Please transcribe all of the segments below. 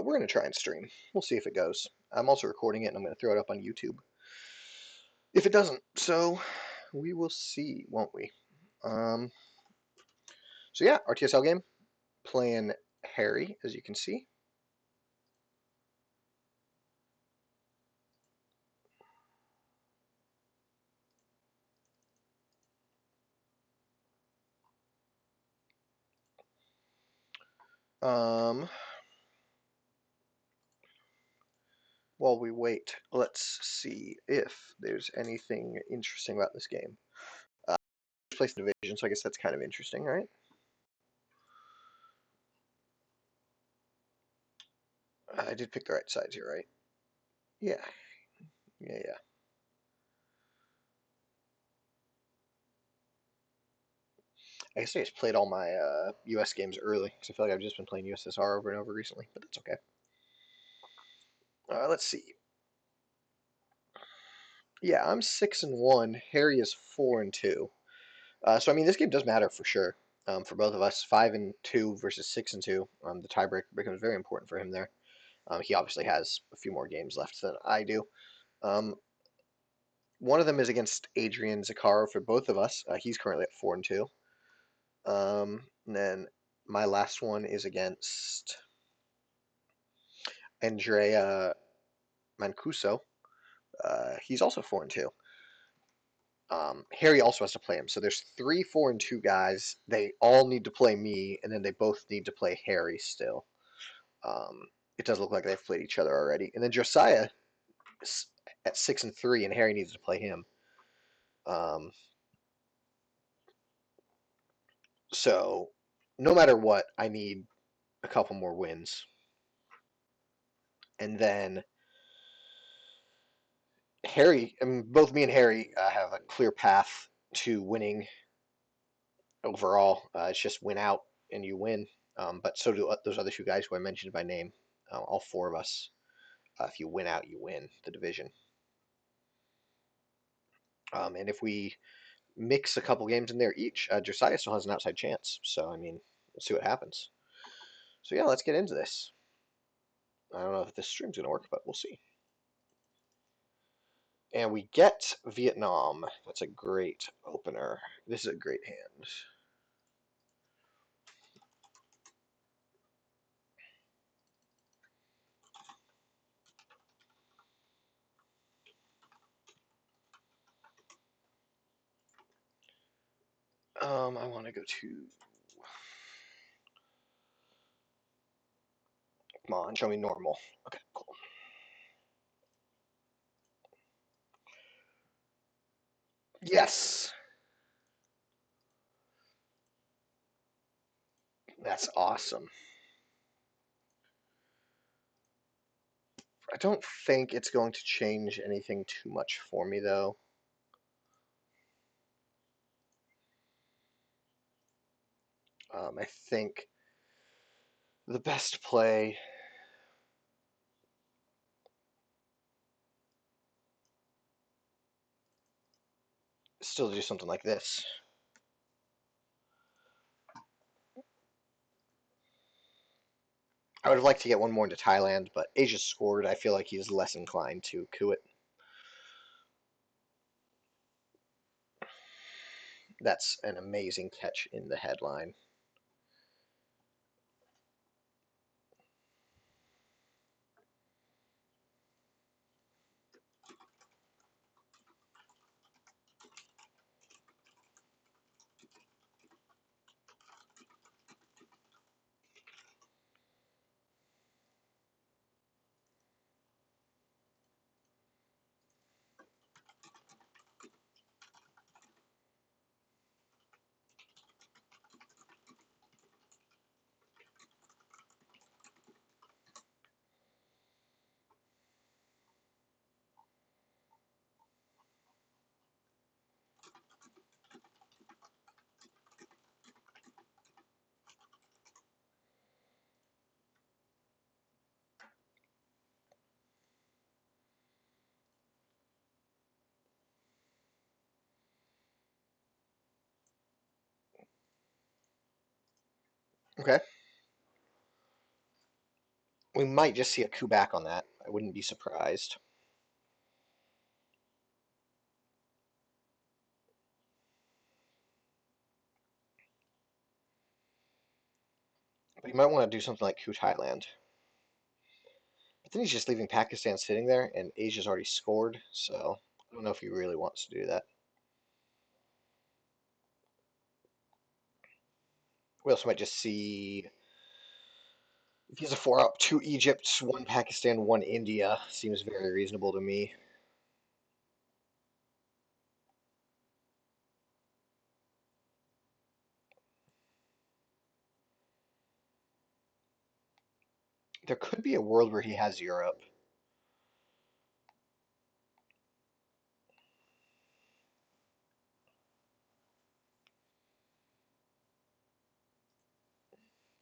but we're going to try and stream. We'll see if it goes. I'm also recording it, and I'm going to throw it up on YouTube if it doesn't. So we will see, won't we? Um, so yeah, RTSL game, playing Harry, as you can see. Um, while we wait, let's see if there's anything interesting about this game. First place in division, so I guess that's kind of interesting, right? I did pick the right sides here, right? Yeah, yeah. I guess I just played all my US games early because I feel like I've just been playing USSR over and over recently, but that's okay. Let's see. Yeah, I'm 6-1. Harry is 4-2. So I mean, this game does matter for sure for both of us. 5-2 versus 6-2. The tiebreaker becomes very important for him there. He obviously has a few more games left than I do. Um, one of them is against Adrian Zaccaro for both of us. He's currently at 4-2. And then my last one is against Andrea Mancuso. He's also 4-2. Harry also has to play him. So there's 3, 4, and 2 guys. They all need to play me, and then they both need to play Harry still. It does look like they've played each other already. And then Josiah is at 6-3, and Harry needs to play him. Um, so no matter what, I need a couple more wins. And then Harry, I mean, both me and Harry have a clear path to winning overall. It's just win out and you win. But so do those other 2 guys who I mentioned by name. All 4 of us. If you win out, you win the division. And if we mix a couple games in there each, Josiah still has an outside chance. So, I mean, we'll see what happens. So, yeah, let's get into this. I don't know if this stream's going to work, but we'll see. And we get Vietnam. That's a great opener. This is a great hand. I want to go to. Come on, show me normal. Okay, cool. Yes! That's awesome. I don't think it's going to change anything too much for me, though. I think the best play is still to do something like this. I would have liked to get one more into Thailand, but Asia scored. I feel like he's less inclined to coup it. That's an amazing catch in the headline. Okay. We might just see a coup back on that. I wouldn't be surprised. But you might want to do something like coup Thailand. But then he's just leaving Pakistan sitting there, and Asia's already scored, so I don't know if he really wants to do that. We also might just see if he has a 4-up, 2 Egypt, 1 Pakistan, 1 India. Seems very reasonable to me. There could be a world where he has Europe.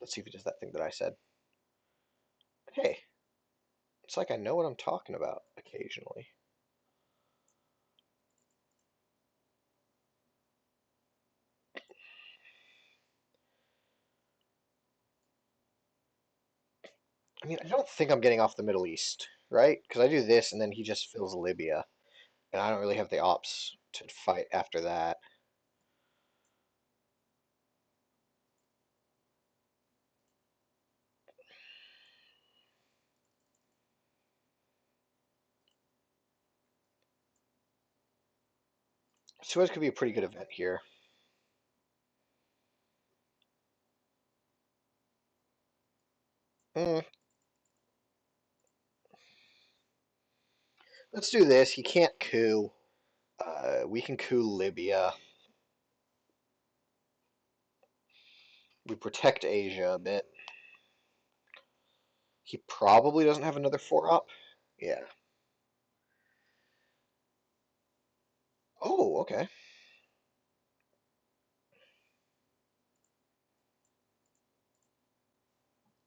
Let's see if he does that thing that I said. Hey, it's like I know what I'm talking about occasionally. I mean, I don't think I'm getting off the Middle East, right? Because I do this, and then he just fills Libya, and I don't really have the ops to fight after that. Suez could be a pretty good event here. Mm, let's do this. He can't coup. We can coup Libya. We protect Asia a bit. He probably doesn't have another 4-up. Yeah. Oh, okay.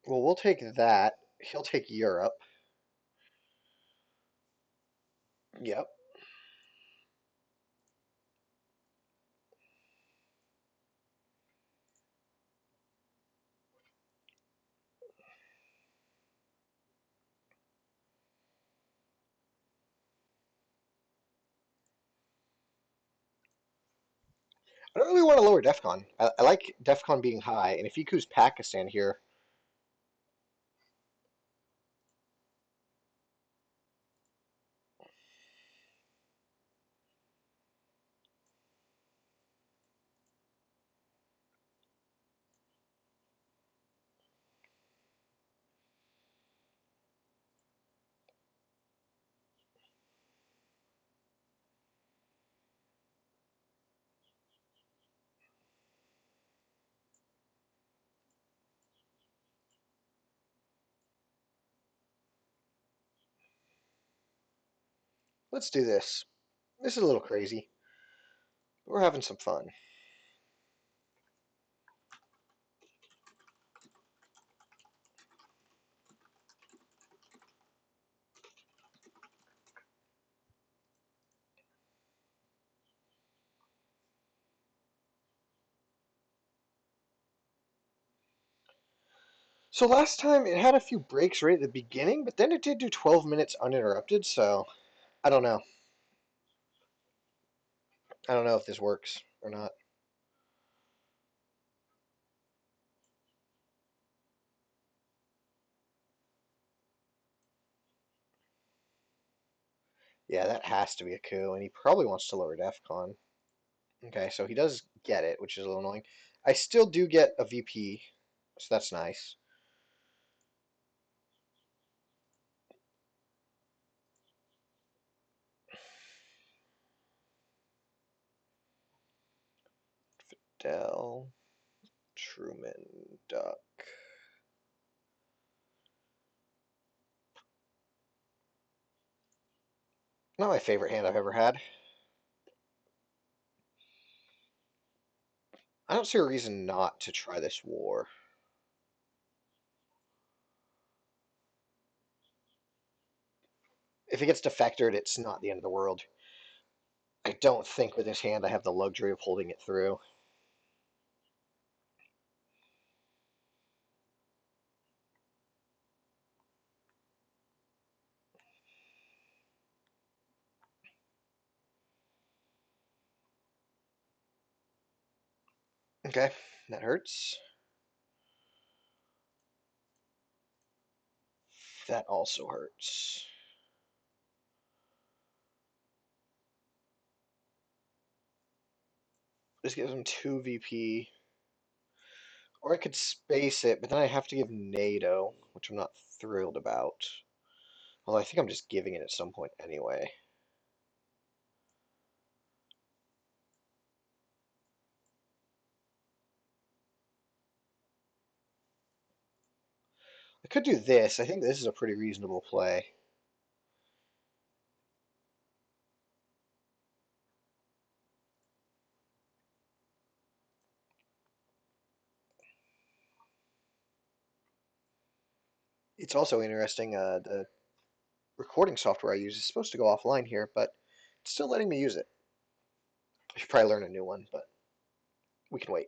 Well, we'll take that. He'll take Europe. Yep. I don't really want to lower DEFCON. I like DEFCON being high, and if he coups Pakistan here, let's do this. This is a little crazy. We're having some fun. So last time it had a few breaks right at the beginning, but then it did do 12 minutes uninterrupted, so I don't know. I don't know if this works or not. Yeah, that has to be a coup, and he probably wants to lower DEFCON. Okay, so he does get it, which is a little annoying. I still do get a VP, so that's nice. Dell, Truman, Duck. Not my favorite hand I've ever had. I don't see a reason not to try this war. If it gets defectored, it's not the end of the world. I don't think with this hand I have the luxury of holding it through. Okay, that hurts. That also hurts. This gives him 2 VP. Or I could space it, but then I have to give NATO, which I'm not thrilled about. Although I think I'm just giving it at some point anyway. I could do this. I think this is a pretty reasonable play. It's also interesting, the recording software I use is supposed to go offline here, but it's still letting me use it. I should probably learn a new one, but we can wait.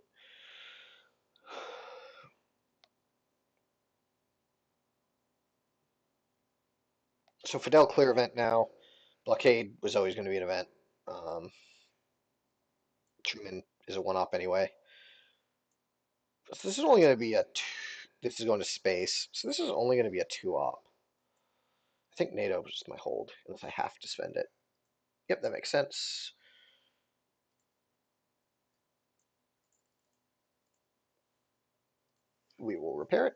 So Fidel clear event now. Blockade was always going to be an event. Um, Truman is a one-op anyway. So this is only going to be a two, this is going to space. So this is only going to be a two-op. I think NATO is just my hold, unless I have to spend it. Yep, that makes sense. We will repair it.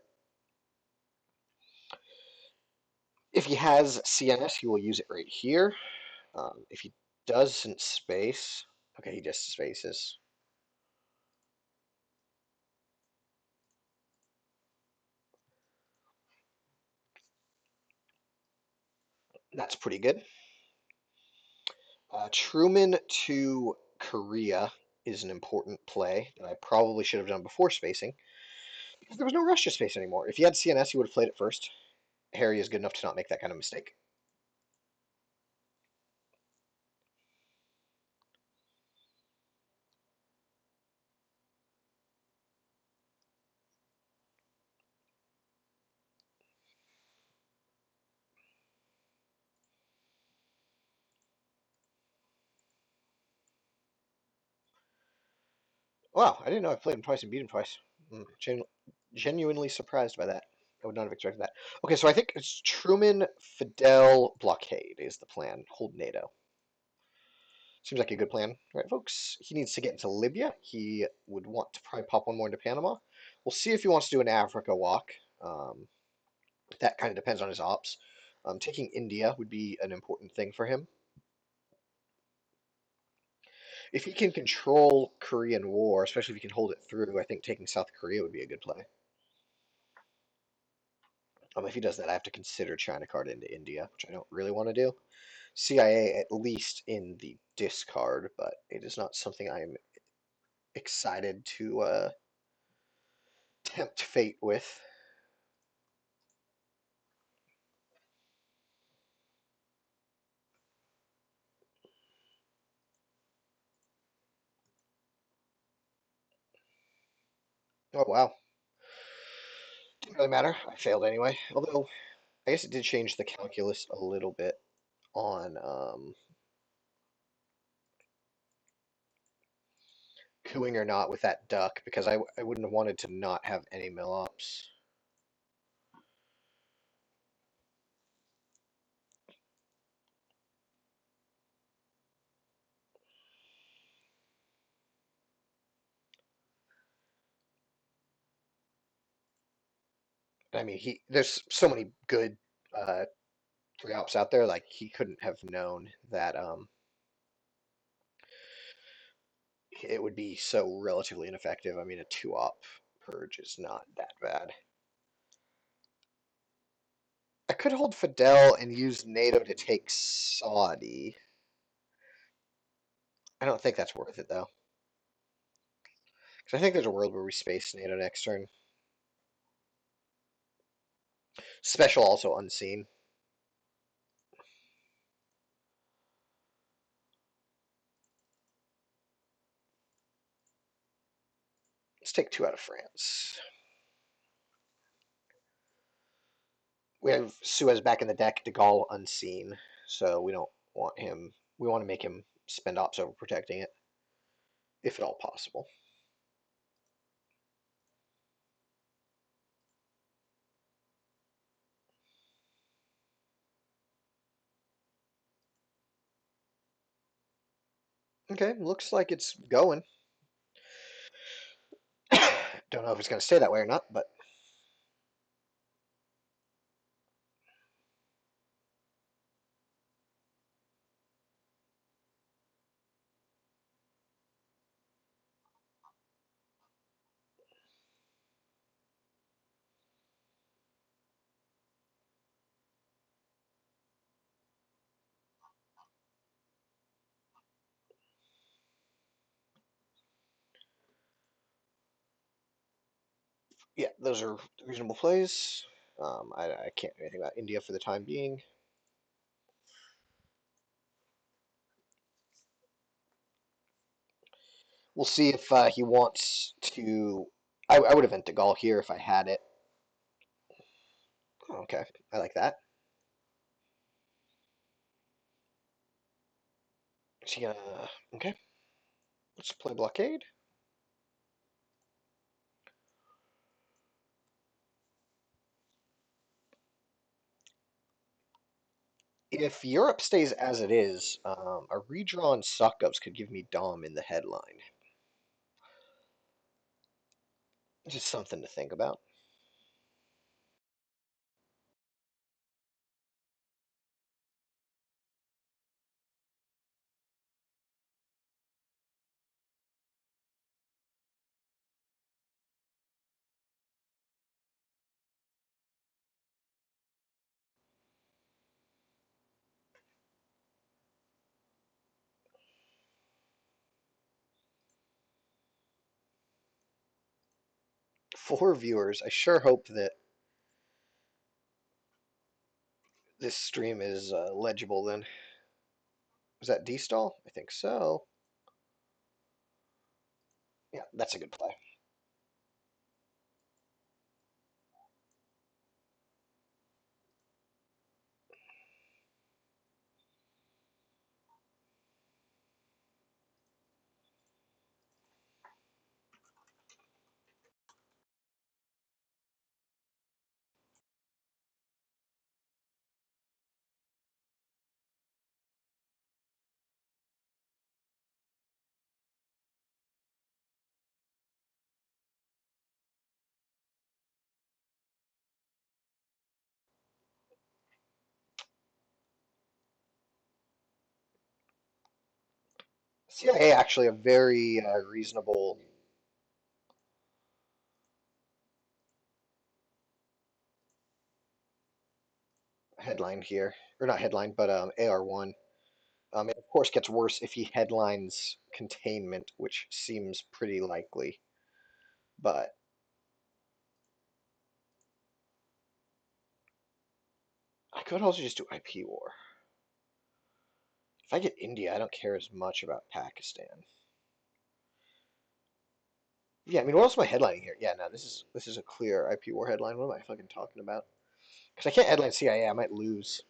If he has CNS, he will use it right here. If he doesn't space, okay, he just spaces. That's pretty good. Truman to Korea is an important play that I probably should have done before spacing because there was no rush to space anymore. If he had CNS, he would have played it first. Harry is good enough to not make that kind of mistake. Wow, I didn't know I played him twice and beat him twice. Genuinely surprised by that. I would not have expected that. Okay, so I think it's Truman, Fidel, Blockade is the plan. Hold NATO. Seems like a good plan, right, folks? He needs to get into Libya. He would want to probably pop one more into Panama. We'll see if he wants to do an Africa walk. Um, that kind of depends on his ops. Taking India would be an important thing for him. If he can control Korean War, especially if he can hold it through, I think taking South Korea would be a good play. If he does that, I have to consider China card into India, which I don't really want to do. CIA at least in the discard, but it is not something I am excited to tempt fate with. Oh wow, didn't really matter. I failed anyway. Although I guess it did change the calculus a little bit on cooing or not with that duck because I wouldn't have wanted to not have any mill ops. I mean, there's so many good uh, three ops out there. Like he couldn't have known that it would be so relatively ineffective. I mean, a two op purge is not that bad. I could hold Fidel and use NATO to take Saudi. I don't think that's worth it though, because I think there's a world where we space NATO next turn. Special also unseen. Let's take 2 out of France. We have Suez back in the deck, De Gaulle unseen, so we don't want him. We want to make him spend ops over protecting it, if at all possible. Okay, looks like it's going. Don't know if it's going to stay that way or not, but yeah, those are reasonable plays. I can't do anything about India for the time being. We'll see if he wants to. I would have went to Gaul here if I had it. Oh, okay, I like that. Is he gonna? Okay, let's play blockade. If Europe stays as it is, a redrawn Suckups could give me Dom in the headline. Just something to think about. 4 viewers. I sure hope that this stream is legible then. Was that D-stall? I think so. Yeah, that's a good play. CIA actually a very reasonable headline here, or not headline, but AR1. It of course gets worse if he headlines containment, which seems pretty likely. But I could also just do IP war. If I get India, I don't care as much about Pakistan. Yeah, I mean, what else am I headlining here? Yeah, no, this is a clear IP war headline. What am I fucking talking about? Because I can't headline CIA. I might lose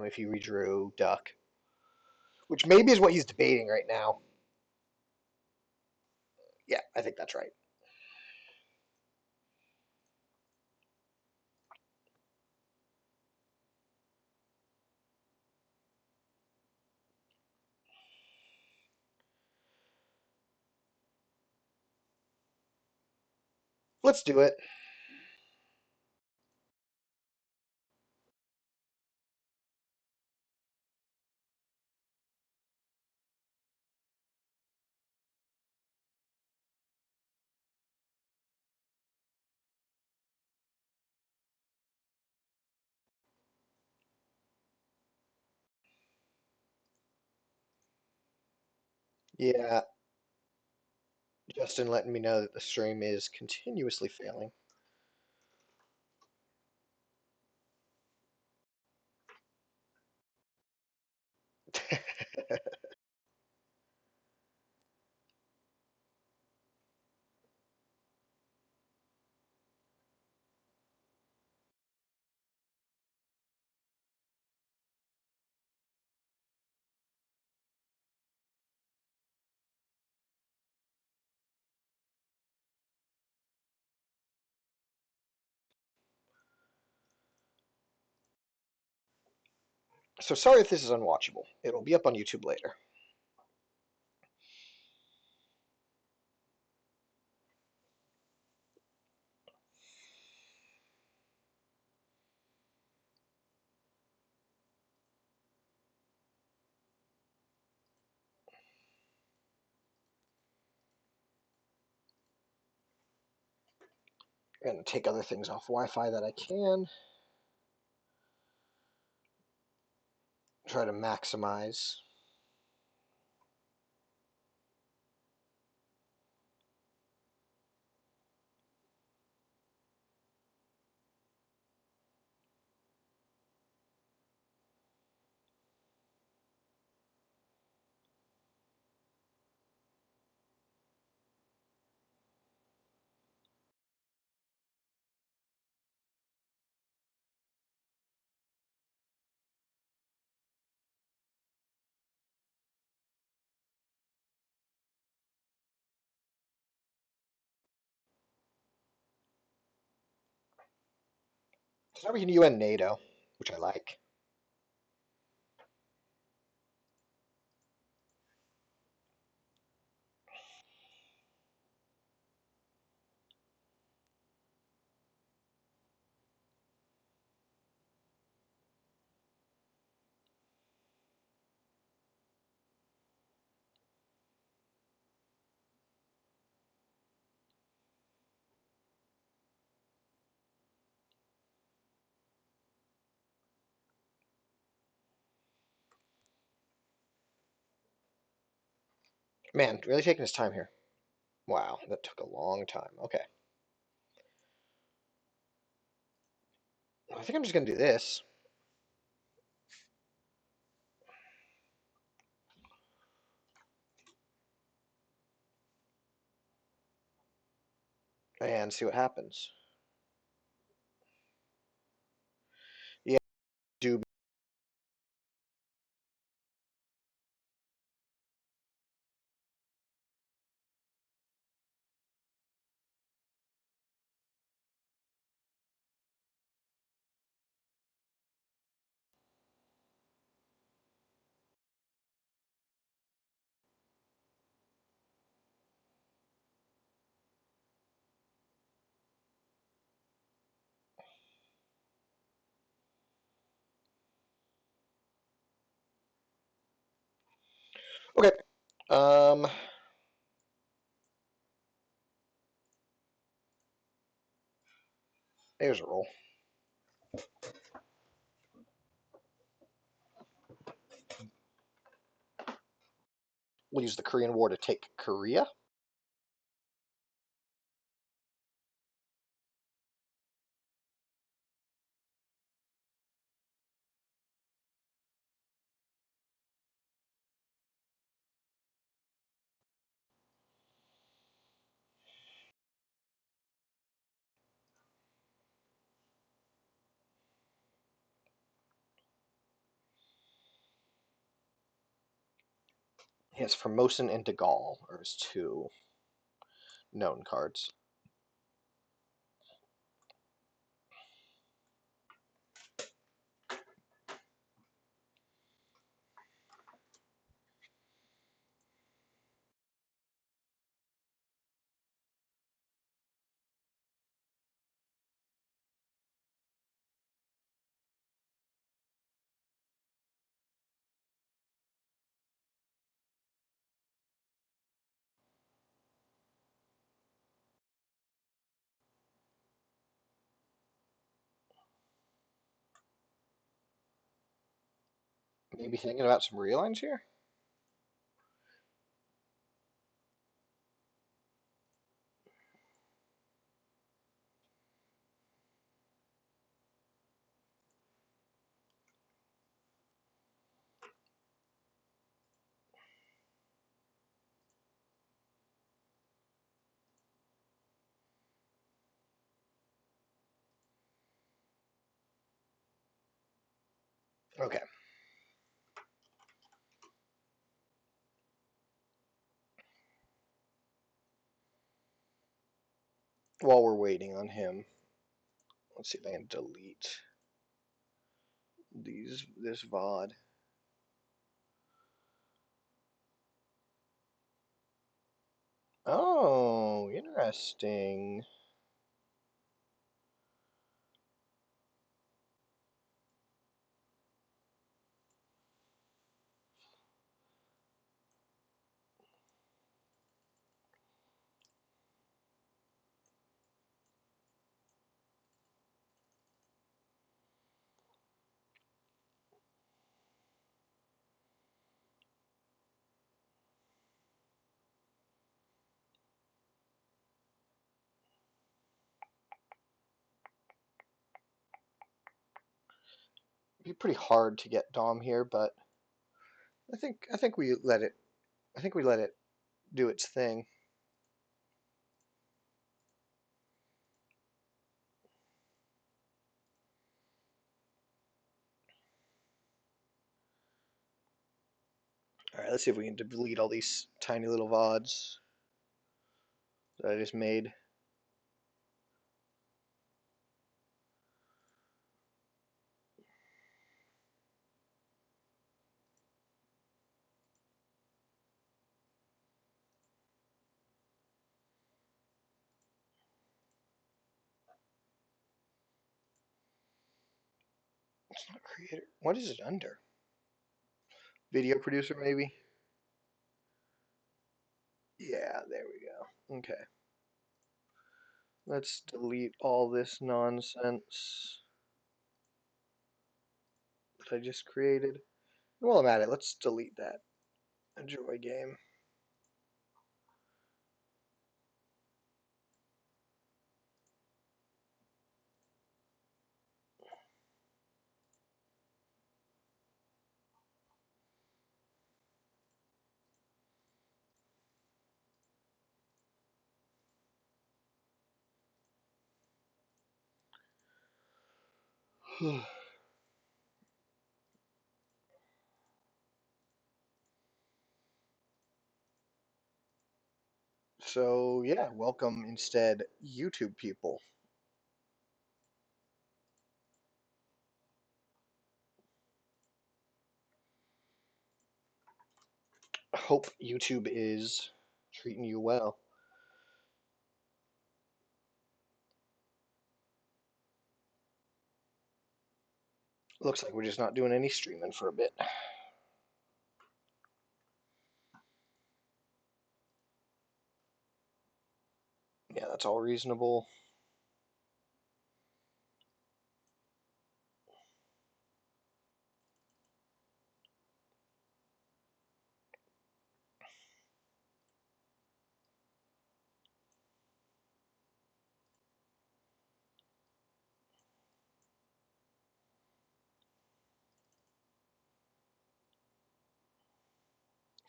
if he redrew Duck, which maybe is what he's debating right now. Yeah, I think that's right. Let's do it. Yeah, Justin letting me know that the stream is continuously failing. So sorry if this is unwatchable. It'll be up on YouTube later. I'm going to take other things off Wi-Fi that I can. Try to maximize. So now we can UN NATO, which I like. Man, really taking his time here. Wow, that took a long time. Okay. I think I'm just going to do this. And see what happens. Yeah, do. Okay. Um, There's a roll. We'll use the Korean War to take Korea. He has Formosan and De Gaulle are his two known cards. Maybe thinking about some relines here? Okay. While we're waiting on him, let's see if I can delete this VOD. Oh, interesting. It'd be pretty hard to get Dom here, but I think we let it. I think we let it do its thing. All right, let's see if we can delete all these tiny little VODs that I just made. It's not creator. What is it under? Video producer, maybe? Yeah, there we go. Okay. Let's delete all this nonsense that I just created. While I'm at it, let's delete that Enjoy game. So, yeah, welcome instead, YouTube people. Hope YouTube is treating you well. Looks like we're just not doing any streaming for a bit. Yeah, that's all reasonable.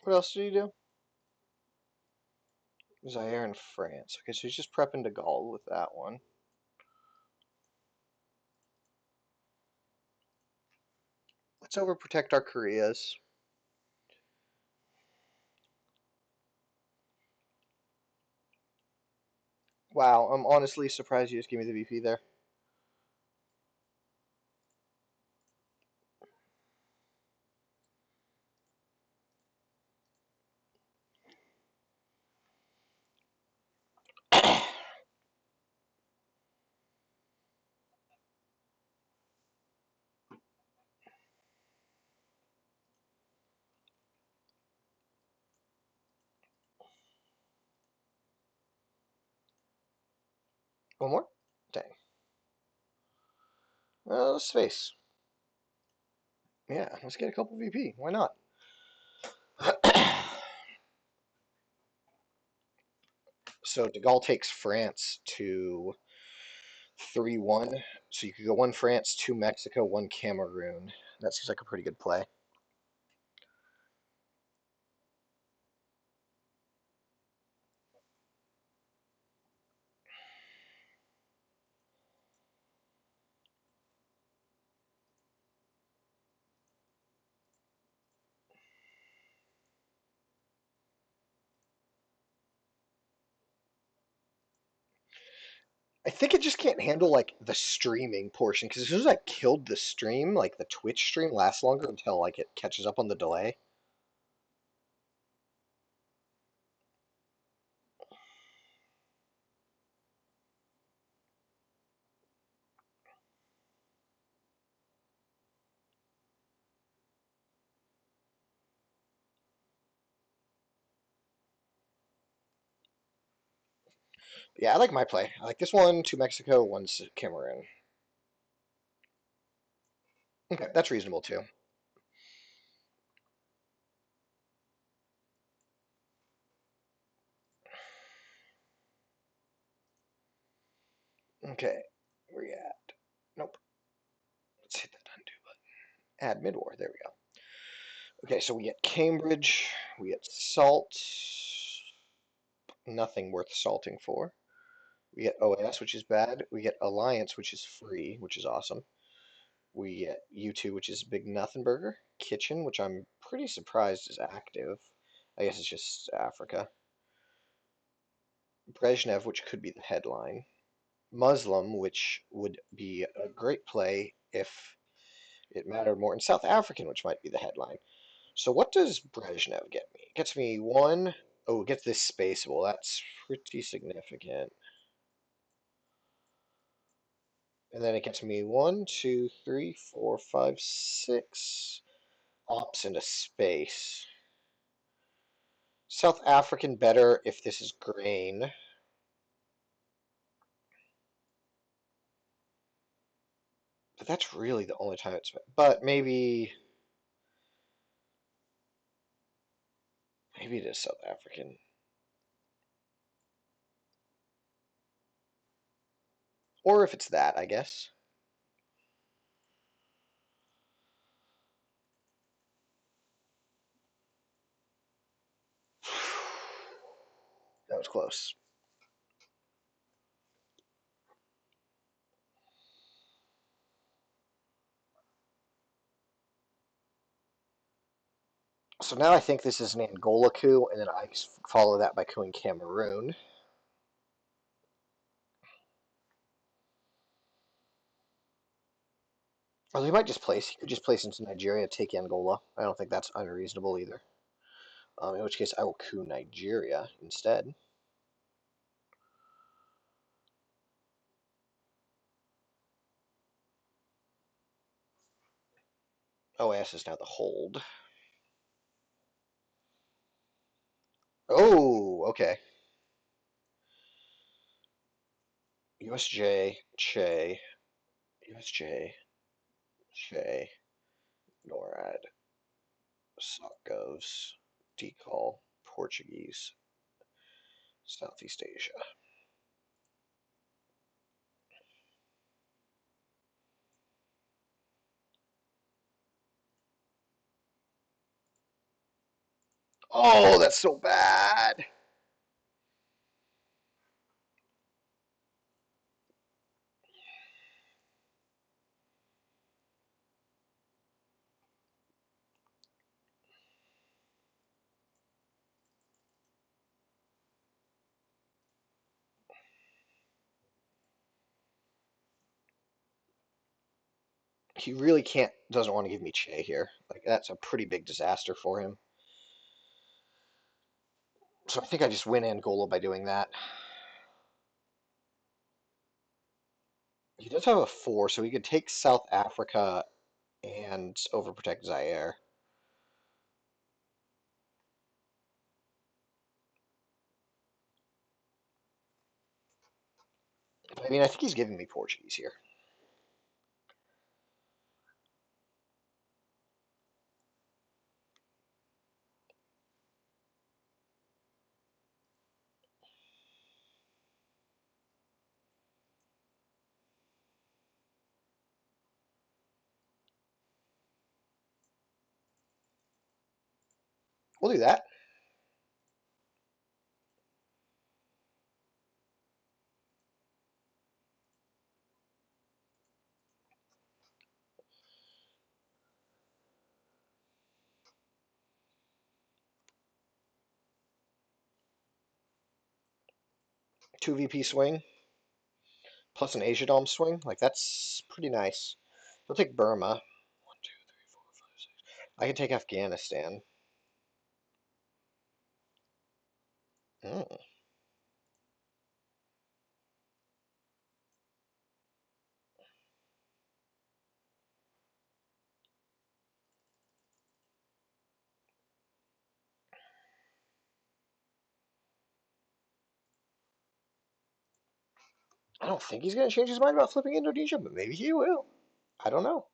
What else did you do? Zaire and France. Okay, so he's just prepping to Gaul with that one. Let's overprotect our Koreas. Wow, I'm honestly surprised you just gave me the VP there. One more? Dang. Space. Yeah, let's get a couple VP. Why not? So De Gaulle takes France to 3-1. So you could go one France, two Mexico, one Cameroon. That seems like a pretty good play. I think it just can't handle like the streaming portion because as soon as I killed the stream, like the Twitch stream lasts longer until like it catches up on the delay. Yeah, I like my play. I like this one, two Mexico, one Cameroon. Okay, that's reasonable too. Okay, where you at? Nope. Let's hit that undo button. Add mid-war. There we go. Okay, so we get Cambridge. We get salt. Nothing worth salting for. We get OS, which is bad. We get Alliance, which is free, which is awesome. We get U2, which is Big Nothing Burger. Kitchen, which I'm pretty surprised is active. I guess it's just Africa. Brezhnev, which could be the headline. Muslim, which would be a great play if it mattered more. And South African, which might be the headline. So what does Brezhnev get me? It gets me one. Oh, it gets this spaceable. That's pretty significant. And then it gets me one, two, three, four, five, six ops into space. South African better if this is grain. But that's really the only time it's. But maybe it is South African. Or if it's that, I guess. That was close. So now I think this is an Angola coup, and then I follow that by coupping Cameroon. Or he might just place. He could just place into Nigeria, take Angola. I don't think that's unreasonable either. In which case, I will coup Nigeria instead. OAS is now the hold. Oh, okay. USJ, Che, USJ, Che, NORAD, SOCGovs, DCAL, Portuguese, Southeast Asia. Oh, that's so bad. He really doesn't want to give me Che here. Like, that's a pretty big disaster for him. So I think I just win Angola by doing that. He does have a 4, so he could take South Africa and overprotect Zaire. But I mean, I think he's giving me Portuguese here. We'll do that. Two VP swing plus an Asia Dom swing. Like, that's pretty nice. We'll take Burma. One, two, three, four, five, six. I can take Afghanistan. Mm. I don't think he's going to change his mind about flipping Indonesia, but maybe he will. I don't know.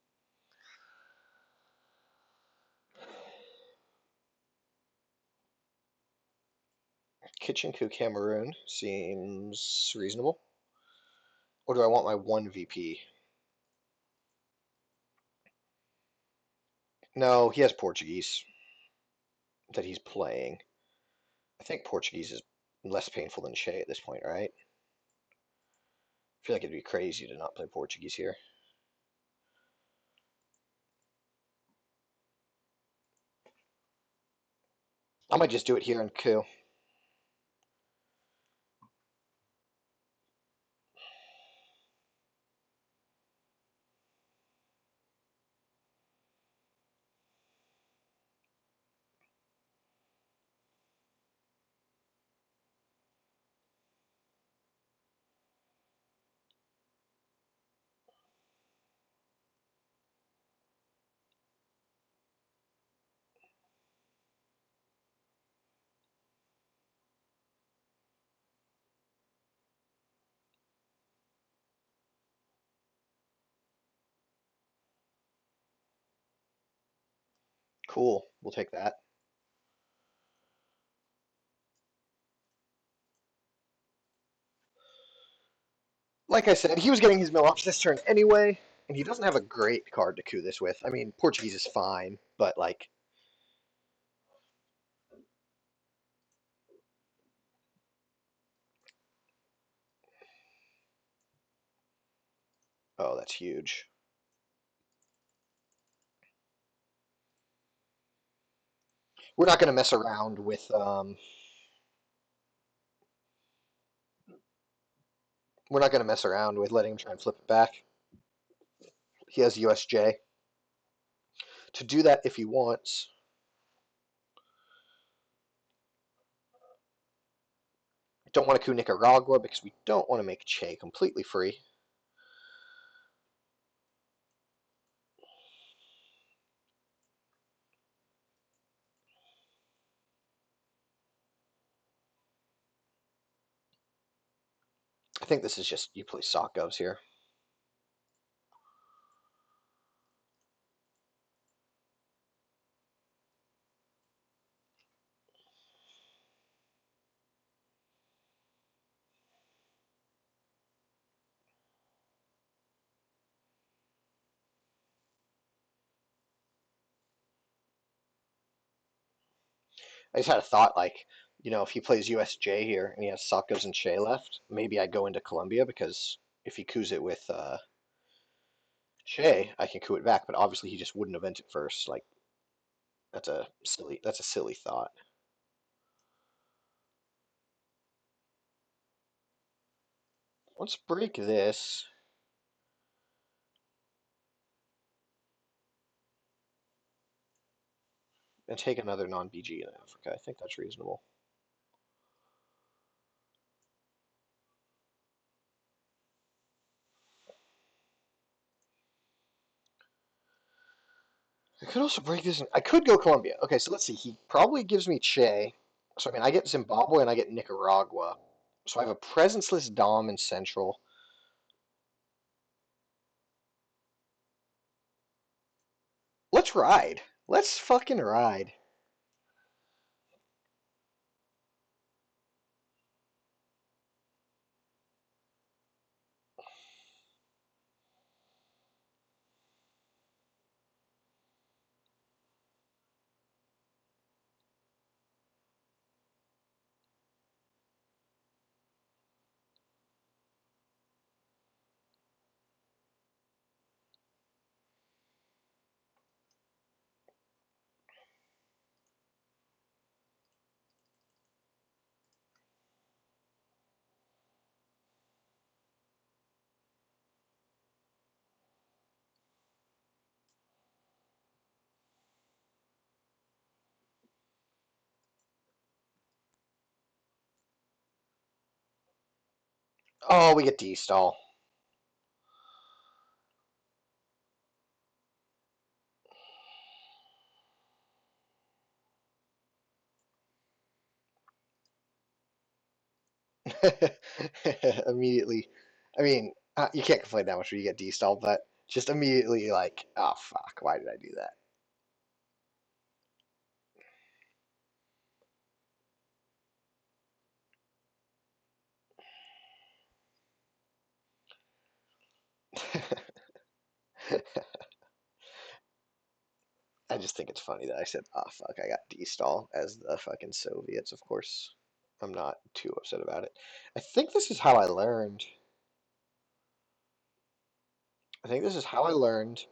Kitchen coup Cameroon seems reasonable. Or do I want my one VP? No, he has Portuguese that he's playing. I think Portuguese is less painful than Shea at this point, right? I feel like it'd be crazy to not play Portuguese here. I might just do it here in coup. Cool. We'll take that. Like I said, he was getting his mill off this turn anyway, and he doesn't have a great card to coup this with. I mean, Portuguese is fine, but like, oh, that's huge. We're not going to mess around with we're not going to mess around with letting him try and flip it back. He has USJ to do that if he wants. Don't want to coup Nicaragua because we don't want to make Che completely free. I think this is just you play sock govs here. I just had a thought like, if he plays USJ here and he has sock govs and Che left, maybe I go into Colombia because if he coups it with Che, I can coup it back. But obviously he just wouldn't event it first. Like that's a silly thought. Let's break this and take another non-BG in Africa. I think that's reasonable. I could also break this. I could go Colombia. Okay, so let's see. He probably gives me Che. So I mean, I get Zimbabwe and I get Nicaragua. So I have a presence-less Dom in Central. Let's ride. Let's fucking ride. Oh, we get D-stall. Immediately. I mean, you can't complain that much when you get D-stall, but just immediately like, oh fuck, why did I do that? I just think it's funny that I said, "Ah, fuck, I got D-stall" as the fucking Soviets, of course. I'm not too upset about it. I think this is how I learned. I think this is how I learned,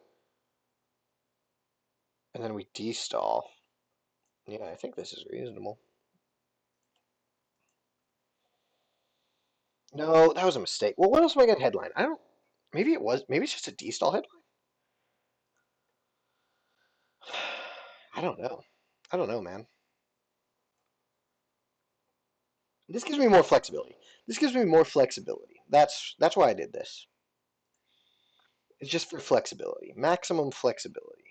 and then we D-stall. Yeah, I think this is reasonable. No, that was a mistake. Well, what else am I gonna headline? I don't. Maybe it was. Maybe it's just a D-stall headline. I don't know. I don't know, man. This gives me more flexibility. This gives me more flexibility. That's why I did this. It's just for flexibility, maximum flexibility.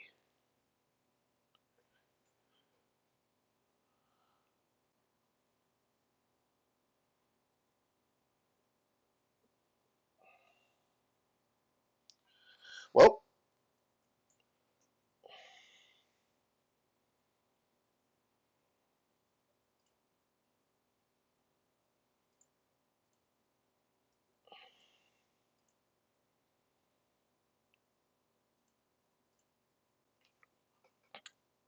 Well,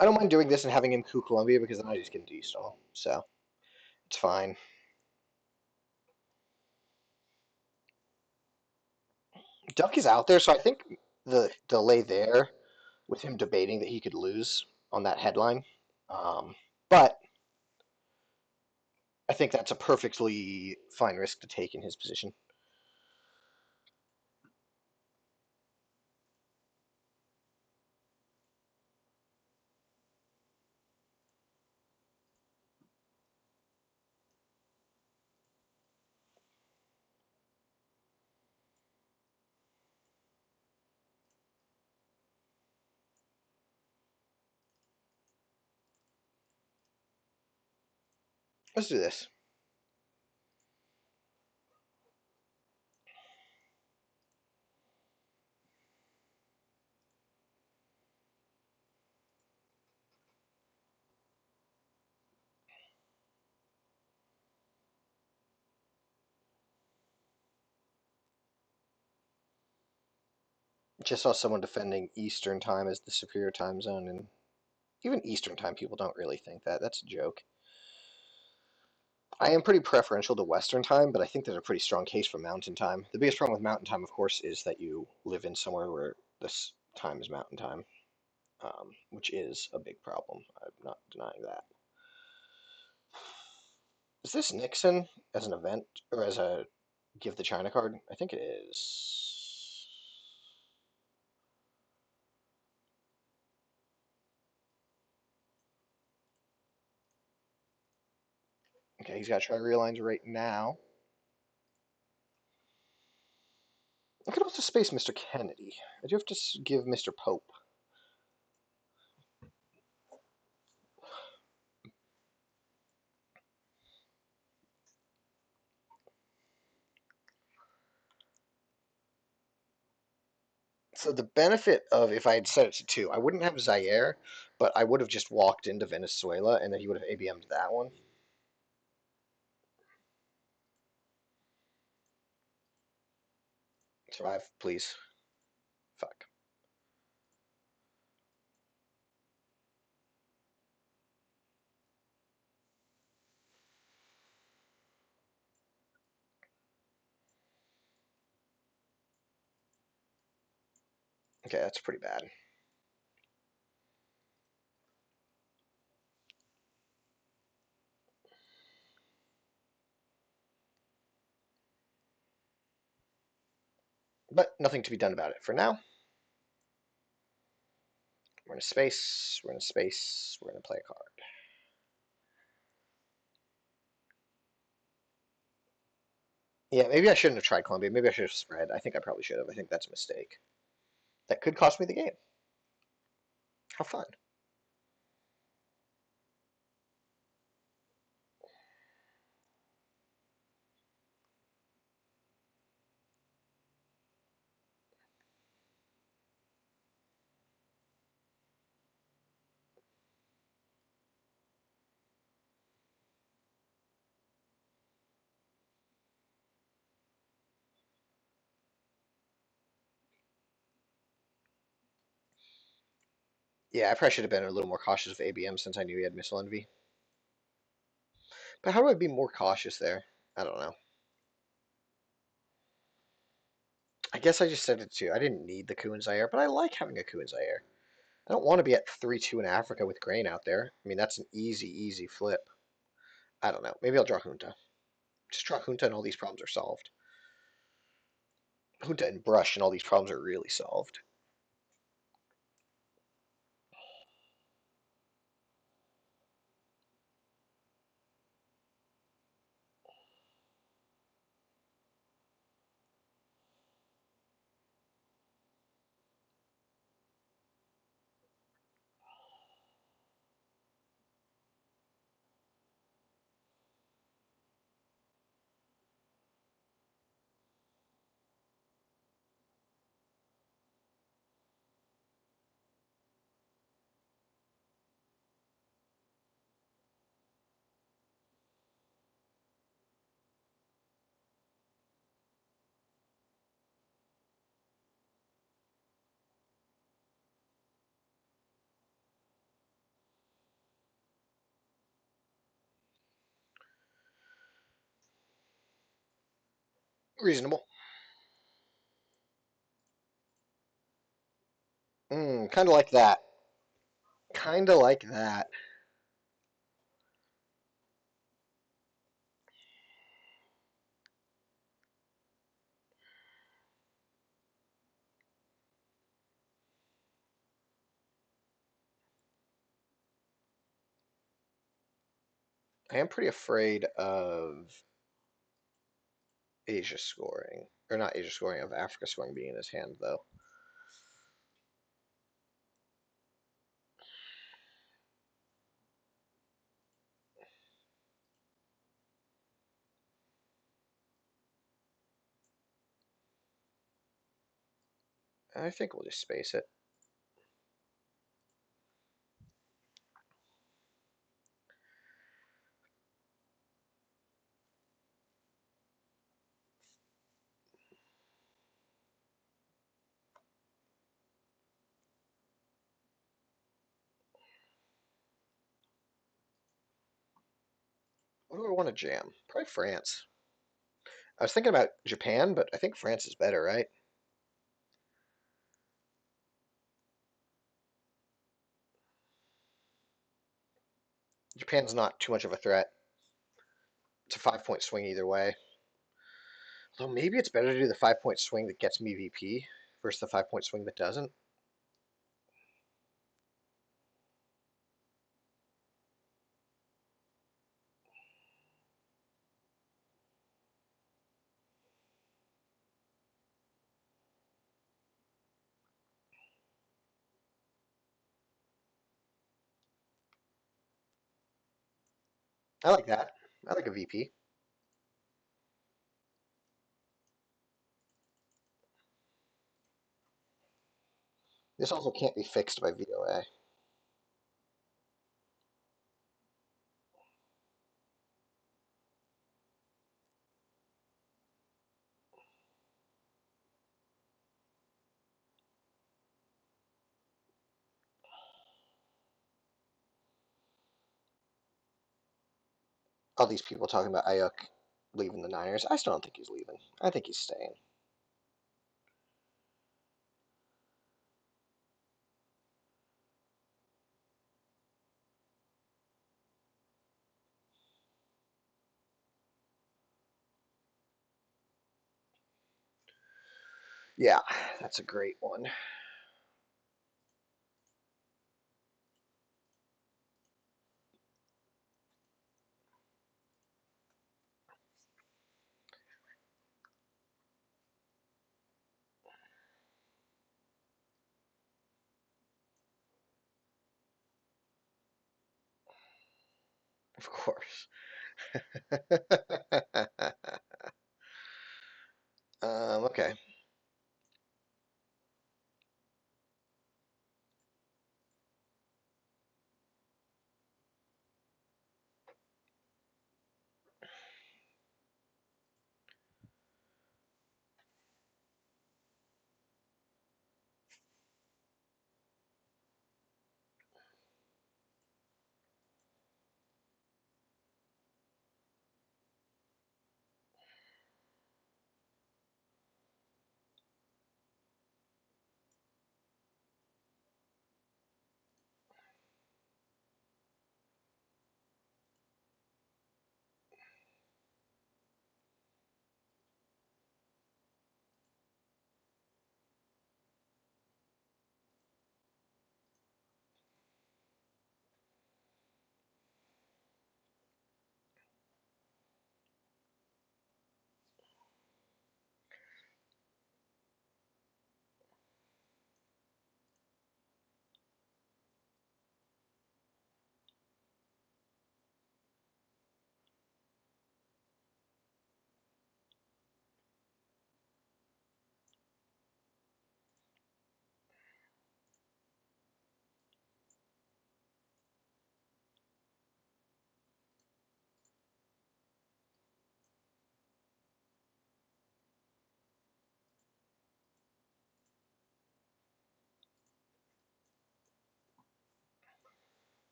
I don't mind doing this and having him coup Columbia because then I just can de-stall. So it's fine. Duck is out there, so I think the delay there with him debating that he could lose on that headline. But I think that's a perfectly fine risk to take in his position. Let's do this. Just saw someone defending Eastern time as the superior time zone, and even Eastern time people don't really think that. That's a joke. I am pretty preferential to Western time, but I think there's a pretty strong case for Mountain time. The biggest problem with Mountain time, of course, is that you live in somewhere where this time is Mountain time, which is a big problem. I'm not denying that. Is this Nixon as an event or as a give the China card? I think it is. Okay, he's got to try realigns right now. I could also space Mr. Kennedy. I do have to give Mr. Pope. So the benefit of if I had set it to two, I wouldn't have Zaire, but I would have just walked into Venezuela and then he would have ABM'd that one. Survive, please. Fuck. Okay, that's pretty bad. But nothing to be done about it. For now, we're in a space, we're in a space, we're going to play a card. Yeah, maybe I shouldn't have tried Columbia. Maybe I should have spread. I think I probably should have. I think that's a mistake. That could cost me the game. How fun. Yeah, I probably should have been a little more cautious of ABM since I knew he had Missile Envy. But how do I be more cautious there? I don't know. I guess I just said it too. I didn't need the Kuhn Zaire, but I like having a Kuhn Zaire. I don't want to be at 3-2 in Africa with grain out there. I mean, that's an easy, easy flip. I don't know. Maybe I'll draw Junta. Just draw Junta and all these problems are solved. Junta and Brush and all these problems are really solved. Reasonable. Kind of like that. Kind of like that. I am pretty afraid of Asia scoring. Or not Asia scoring, of Africa scoring being in his hand, though. I think we'll just space it. What do I want to jam? Probably France. I was thinking about Japan, but I think France is better, right? Japan's not too much of a threat. It's a 5 point swing either way. Though maybe it's better to do the 5 point swing that gets me VP versus the 5 point swing that doesn't. I like that. I like a VP. This also can't be fixed by VOA. All these people talking about Ayuk leaving the Niners. I still don't think he's leaving. I think he's staying. Yeah, that's a great one. Of course. Okay.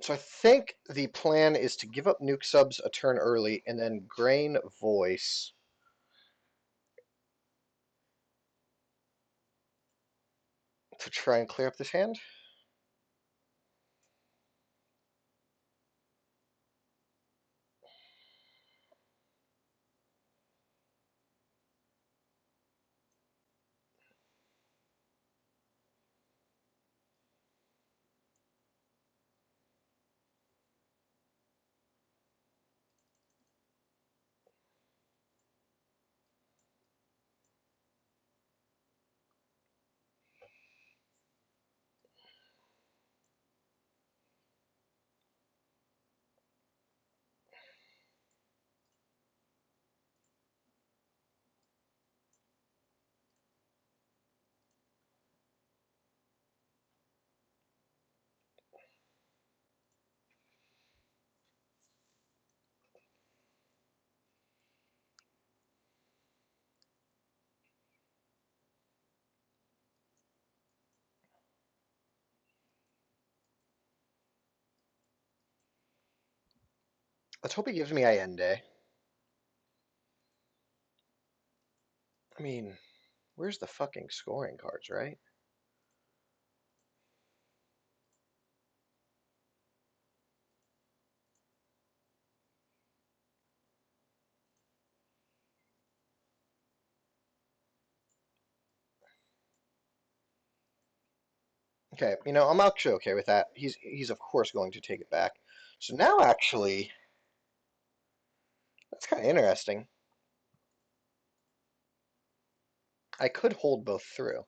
So I think the plan is to give up nuke subs a turn early and then grain voice to try and clear up this hand. Let's hope he gives me Allende. I mean, where's the fucking scoring cards, right? Okay, I'm actually okay with that. He's of course going to take it back. So now actually, that's kind of interesting. I could hold both through.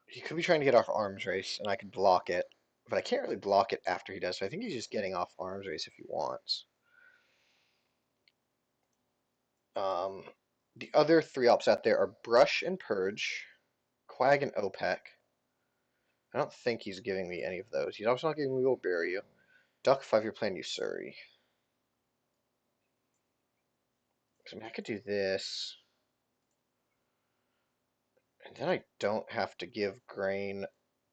He could be trying to get off arms race, and I could block it, but I can't really block it after he does. So I think he's just getting off arms race if he wants. Um, the other three ops out there are Brush and Purge, Quag and OPEC. I don't think he's giving me any of those. He's also not giving me Will Bury You. Duck 5-year plan Usuri. So, I mean, I could do this. And then I don't have to give Grain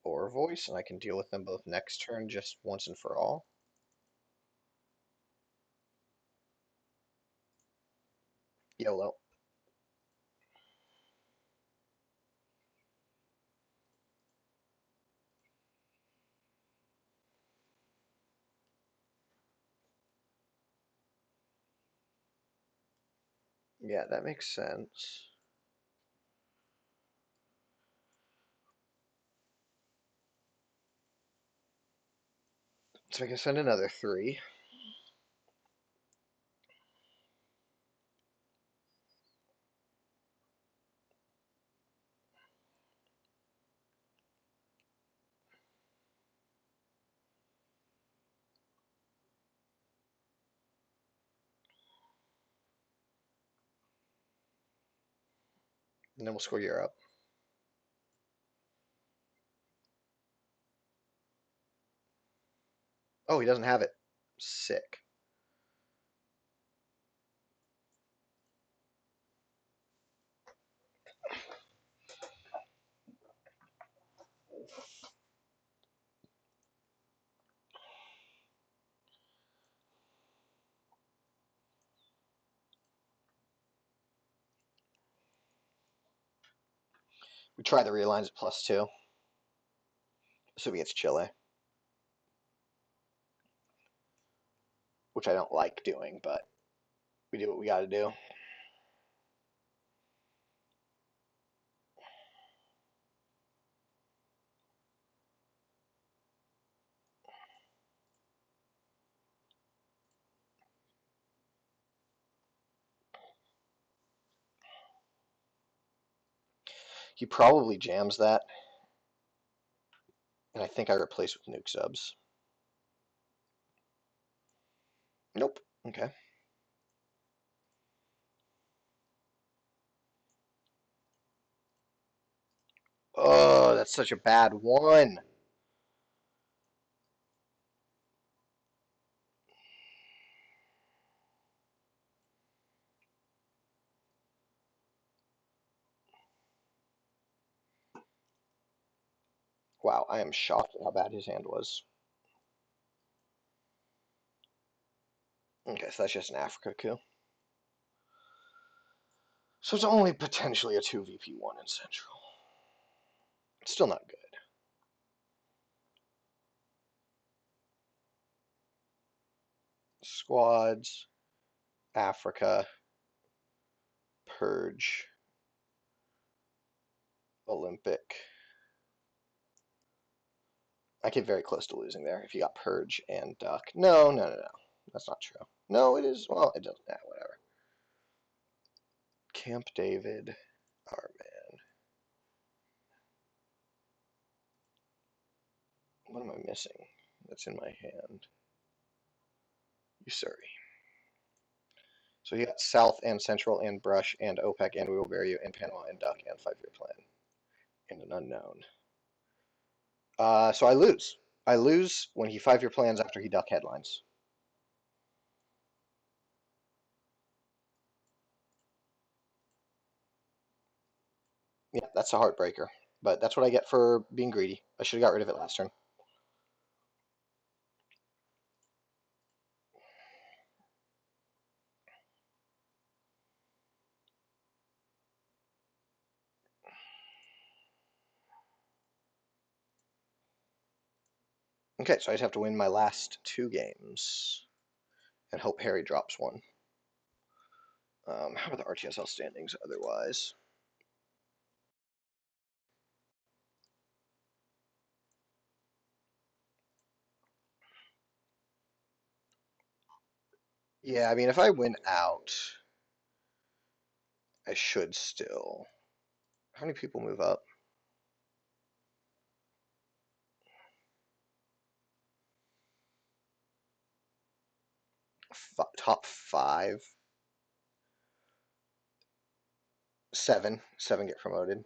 or Voice, and I can deal with them both next turn just once and for all. YOLO. Yeah, that makes sense. So I can send another 3. And then we'll score Europe. Oh, he doesn't have it. Sick. We try the realigns at +2. Assuming it's Chile. Which I don't like doing, but we do what we gotta do. He probably jams that. And I think I replace with nuke subs. Nope. Okay. Oh, that's such a bad one. Wow, I am shocked at how bad his hand was. Okay, so that's just an Africa coup. So it's only potentially a 2 VP1 in Central. Still not good. Squads, Africa, Purge, Olympic. I get very close to losing there if you got Purge and Duck. No, no, no, no. That's not true. No, it is. Well, it doesn't. Yeah, whatever. Camp David. Our man. What am I missing? That's in my hand. Usuri. So you got South and Central and Brush and OPEC and We Will Bury You and Panama and Duck and 5 Year Plan and an unknown. So I lose. I lose when he 5 Year Plans after he Duck headlines. Yeah, that's a heartbreaker. But that's what I get for being greedy. I should have got rid of it last turn. Okay, so I just have to win my last 2 games and hope Harry drops one. How are the RTSL standings otherwise? Yeah, I mean, if I win out, I should still. How many people move up? Top 5. 7. 7 get promoted.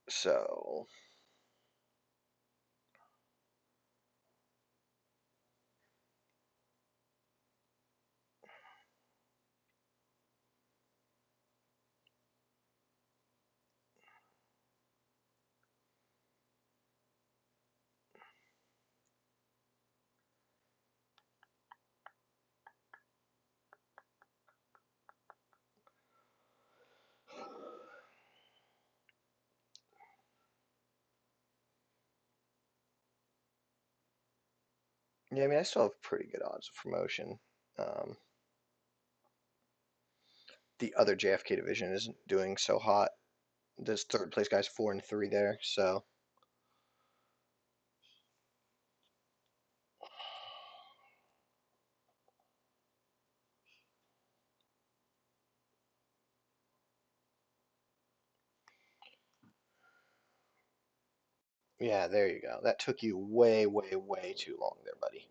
So yeah, I mean, I still have pretty good odds of promotion. Um, the other JFK division isn't doing so hot. This third place guy's 4-3 there, so yeah, there you go. That took you way, way, way too long there, buddy.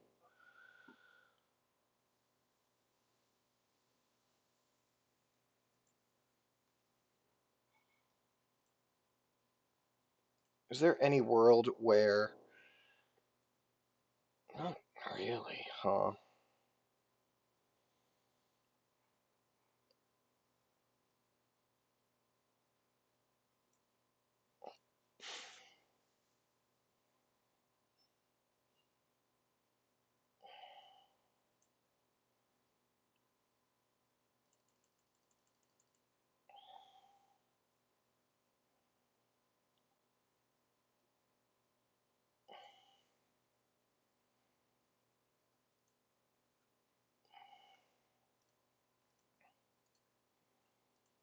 Is there any world where? Not really, huh?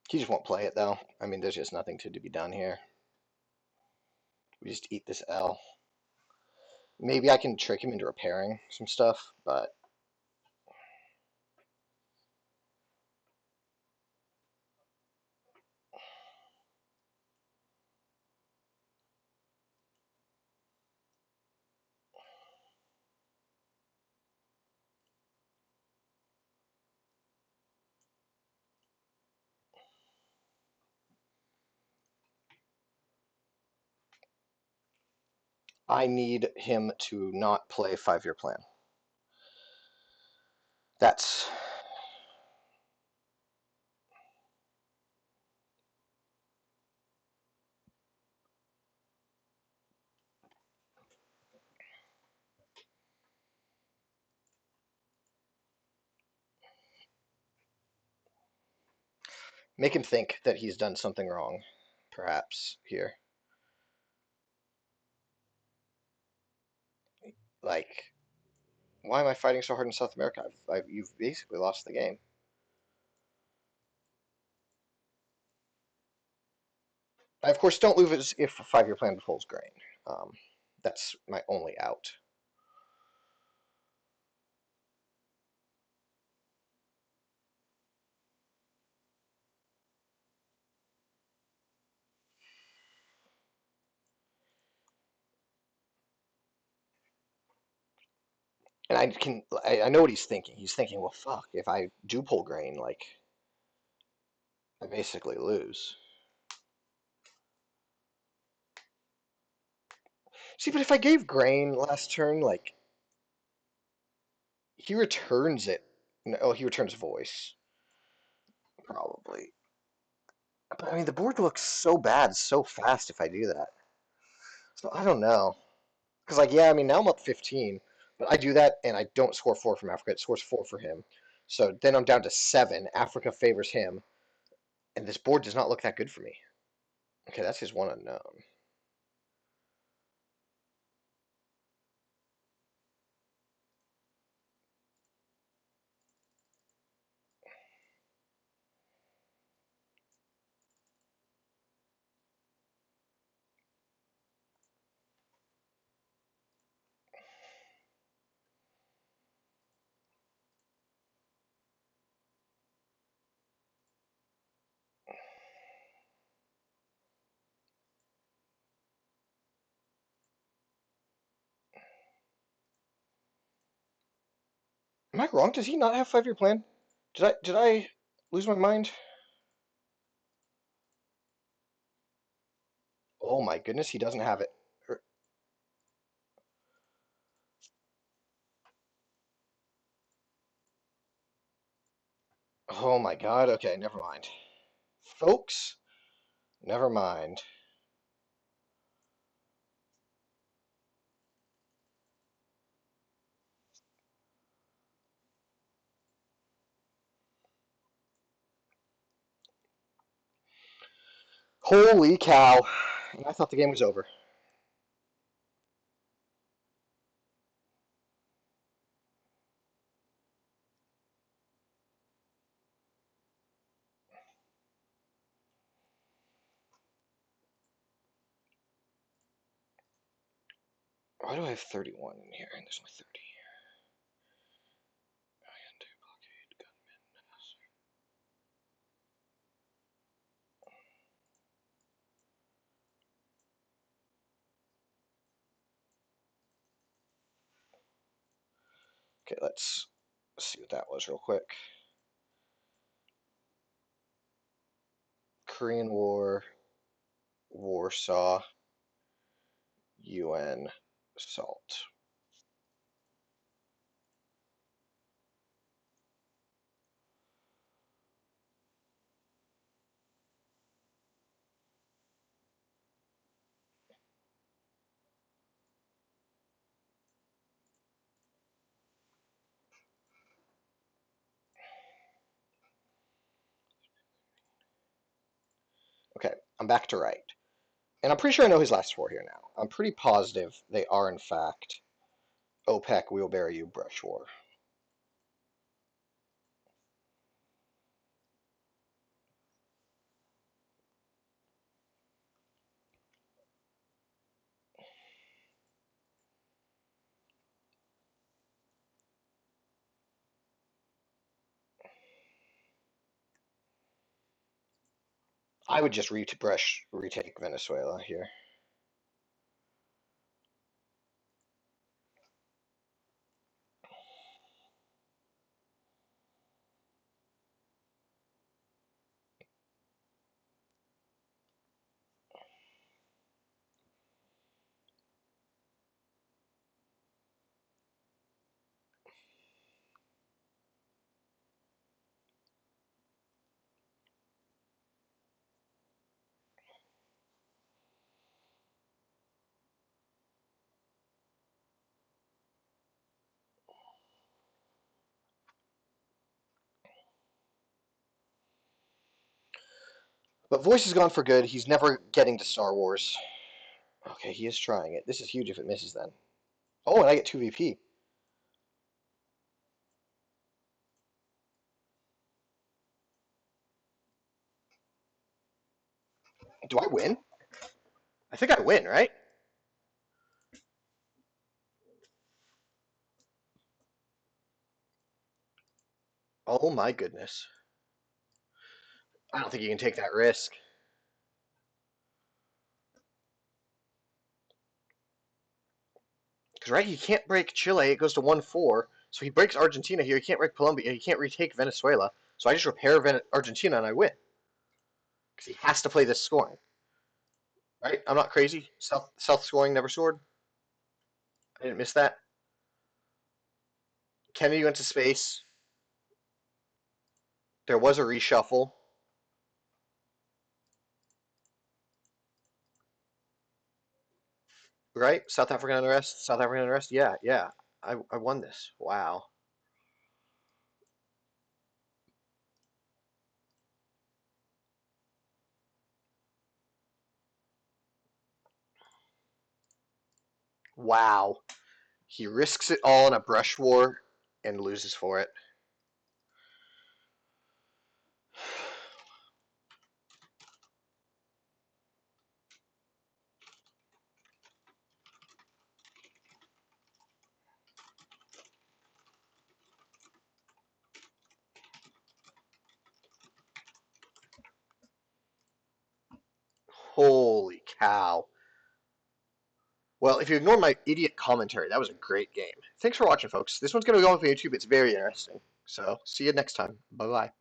He just won't play it though. I mean, there's just nothing to be done here. We just eat this L. Maybe I can trick him into repairing some stuff, but I need him to not play 5-year plan. That's make him think that he's done something wrong, perhaps here. Like, why am I fighting so hard in South America? You've basically lost the game. I, of course, don't lose if a 5-year plan withholds grain. Um, that's my only out. And I know what he's thinking. He's thinking, well, fuck, if I do pull grain, like, I basically lose. See, but if I gave grain last turn, like, he returns it. No, he returns voice, probably. But I mean, the board looks so bad so fast if I do that. So I don't know. Because, like, yeah, I mean, now I'm up 15, but I do that and I don't score 4 from Africa. It scores 4 for him. So then I'm down to 7. Africa favors him, and this board does not look that good for me. Okay, that's his one unknown. Am I wrong? Does he not have 5-year plan? Did I lose my mind? Oh my goodness, he doesn't have it. Er, oh my god. Okay, never mind. Folks, never mind. Holy cow. I thought the game was over. Why do I have 31 in here? And there's only 30. Okay, let's see what that was real quick. Korean War, Warsaw, UN, SALT. Okay, I'm back to right. And I'm pretty sure I know his last 4 here now. I'm pretty positive they are, in fact, OPEC, wheelbarrow, brush war. I would just retake Venezuela here. But voice is gone for good. He's never getting to Star Wars. Okay, he is trying it. This is huge if it misses then. Oh, and I get 2 VP. Do I win? I think I win, right? Oh my goodness. I don't think you can take that risk. Because, right, he can't break Chile. It goes to 1-4. So he breaks Argentina here. He can't break Colombia. He can't retake Venezuela. So I just repair Argentina and I win. Because he has to play this scoring. Right? I'm not crazy. South scoring never scored. I didn't miss that. Kennedy went to space. There was a reshuffle. Right? South African unrest. South African unrest. Yeah, yeah. I won this. Wow. Wow. He risks it all in a brush war and loses for it. Holy cow. Well, if you ignore my idiot commentary, that was a great game. Thanks for watching, folks. This one's going to go up on YouTube. It's very interesting. So, see you next time. Bye bye.